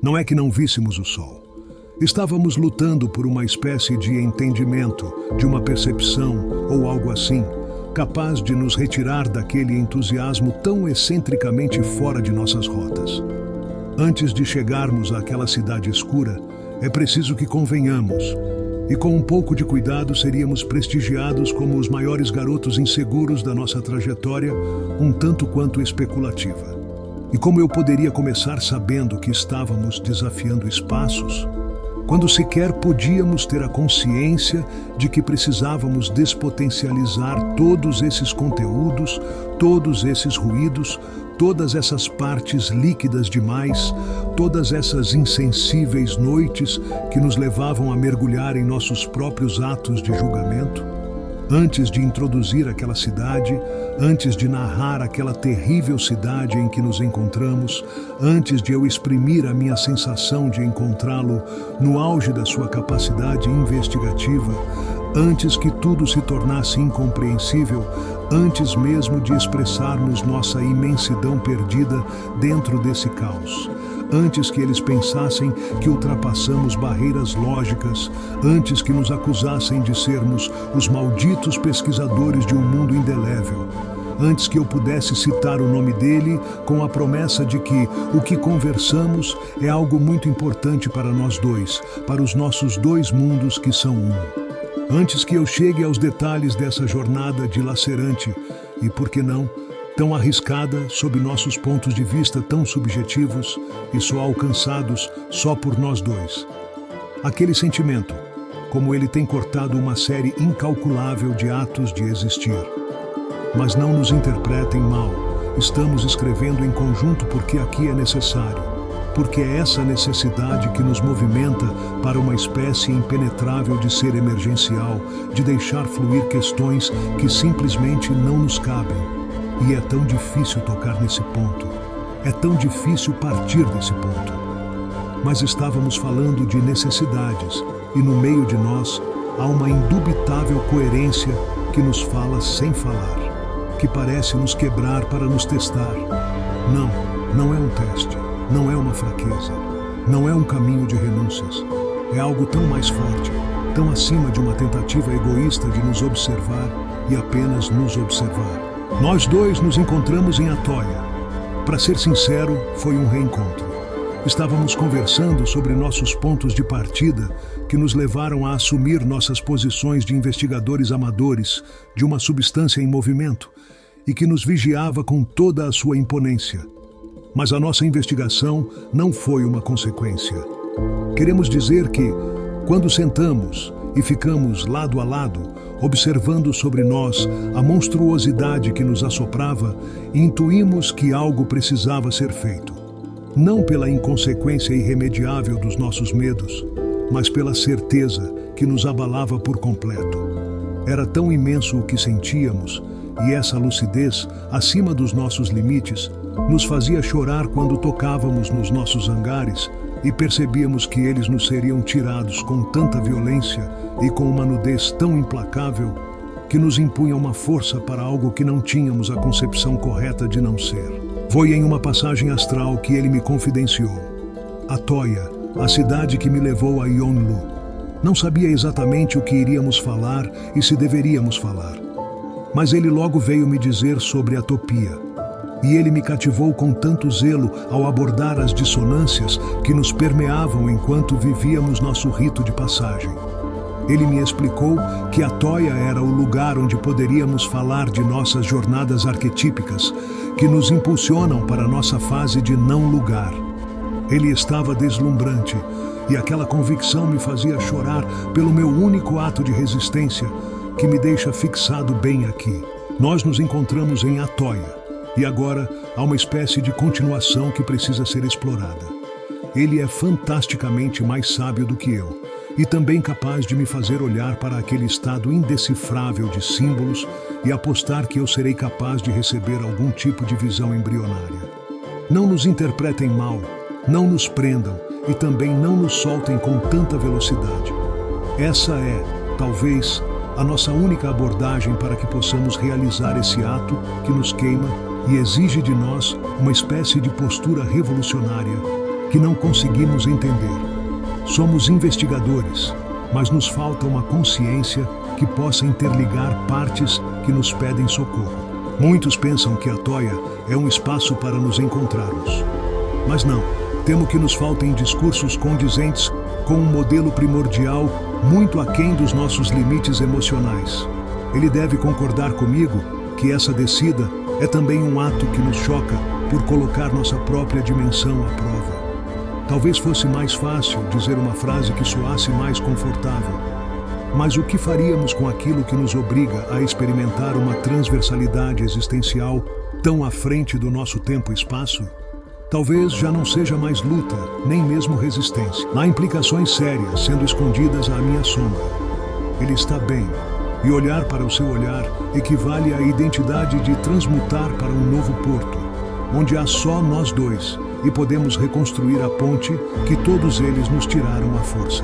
Não é que não víssemos o sol. Estávamos lutando por uma espécie de entendimento, de uma percepção ou algo assim, capaz de nos retirar daquele entusiasmo tão excentricamente fora de nossas rotas. Antes de chegarmos àquela cidade escura, é preciso que convenhamos, e com um pouco de cuidado seríamos prestigiados como os maiores garotos inseguros da nossa trajetória, um tanto quanto especulativa. E como eu poderia começar sabendo que estávamos desafiando espaços, quando sequer podíamos ter a consciência de que precisávamos despotencializar todos esses conteúdos, todos esses ruídos, todas essas partes líquidas demais, todas essas insensíveis noites que nos levavam a mergulhar em nossos próprios atos de julgamento? Antes de introduzir aquela cidade, antes de narrar aquela terrível cidade em que nos encontramos, antes de eu exprimir a minha sensação de encontrá-lo no auge da sua capacidade investigativa, antes que tudo se tornasse incompreensível, antes mesmo de expressarmos nossa imensidão perdida dentro desse caos, antes que eles pensassem que ultrapassamos barreiras lógicas, antes que nos acusassem de sermos os malditos pesquisadores de um mundo indelével, antes que eu pudesse citar o nome dele com a promessa de que o que conversamos é algo muito importante para nós dois, para os nossos dois mundos que são um. Antes que eu chegue aos detalhes dessa jornada dilacerante e, por que não, tão arriscada sob nossos pontos de vista tão subjetivos e só alcançados só por nós dois. Aquele sentimento, como ele tem cortado uma série incalculável de atos de existir. Mas não nos interpretem mal, estamos escrevendo em conjunto porque aqui é necessário, porque é essa necessidade que nos movimenta para uma espécie impenetrável de ser emergencial, de deixar fluir questões que simplesmente não nos cabem. E é tão difícil tocar nesse ponto. É tão difícil partir desse ponto. Mas estávamos falando de necessidades, e no meio de nós há uma indubitável coerência que nos fala sem falar, que parece nos quebrar para nos testar. Não, não é um teste, não é uma fraqueza, não é um caminho de renúncias. É algo tão mais forte, tão acima de uma tentativa egoísta de nos observar e apenas nos observar. Nós dois nos encontramos em Atoia. Para ser sincero, foi um reencontro. Estávamos conversando sobre nossos pontos de partida que nos levaram a assumir nossas posições de investigadores amadores de uma substância em movimento e que nos vigiava com toda a sua imponência. Mas a nossa investigação não foi uma consequência. Queremos dizer que, quando sentamos e ficamos lado a lado, observando sobre nós a monstruosidade que nos assoprava, intuímos que algo precisava ser feito. Não pela inconsequência irremediável dos nossos medos, mas pela certeza que nos abalava por completo. Era tão imenso o que sentíamos, e essa lucidez, acima dos nossos limites, nos fazia chorar quando tocávamos nos nossos hangares e percebíamos que eles nos seriam tirados com tanta violência e com uma nudez tão implacável que nos impunha uma força para algo que não tínhamos a concepção correta de não ser. Foi em uma passagem astral que ele me confidenciou. Atoia, a cidade que me levou a Yonlu. Não sabia exatamente o que iríamos falar e se deveríamos falar. Mas ele logo veio me dizer sobre a Topia. E ele me cativou com tanto zelo ao abordar as dissonâncias que nos permeavam enquanto vivíamos nosso rito de passagem. Ele me explicou que Atoia era o lugar onde poderíamos falar de nossas jornadas arquetípicas, que nos impulsionam para nossa fase de não lugar. Ele estava deslumbrante, e aquela convicção me fazia chorar pelo meu único ato de resistência, que me deixa fixado bem aqui. Nós nos encontramos em Atoia. E agora há uma espécie de continuação que precisa ser explorada. Ele é fantasticamente mais sábio do que eu, e também capaz de me fazer olhar para aquele estado indecifrável de símbolos e apostar que eu serei capaz de receber algum tipo de visão embrionária. Não nos interpretem mal, não nos prendam e também não nos soltem com tanta velocidade. Essa é, talvez, a nossa única abordagem para que possamos realizar esse ato que nos queima e exige de nós uma espécie de postura revolucionária, que não conseguimos entender. Somos investigadores, mas nos falta uma consciência que possa interligar partes que nos pedem socorro. Muitos pensam que a Toia é um espaço para nos encontrarmos. Mas não, temo que nos faltem discursos condizentes com um modelo primordial muito aquém dos nossos limites emocionais. Ele deve concordar comigo que essa descida é também um ato que nos choca por colocar nossa própria dimensão à prova. Talvez fosse mais fácil dizer uma frase que soasse mais confortável. Mas o que faríamos com aquilo que nos obriga a experimentar uma transversalidade existencial tão à frente do nosso tempo e espaço? Talvez já não seja mais luta, nem mesmo resistência. Há implicações sérias sendo escondidas à minha sombra. Ele está bem, e olhar para o seu olhar equivale à identidade de transmutar para um novo porto, onde há só nós dois e podemos reconstruir a ponte que todos eles nos tiraram à força.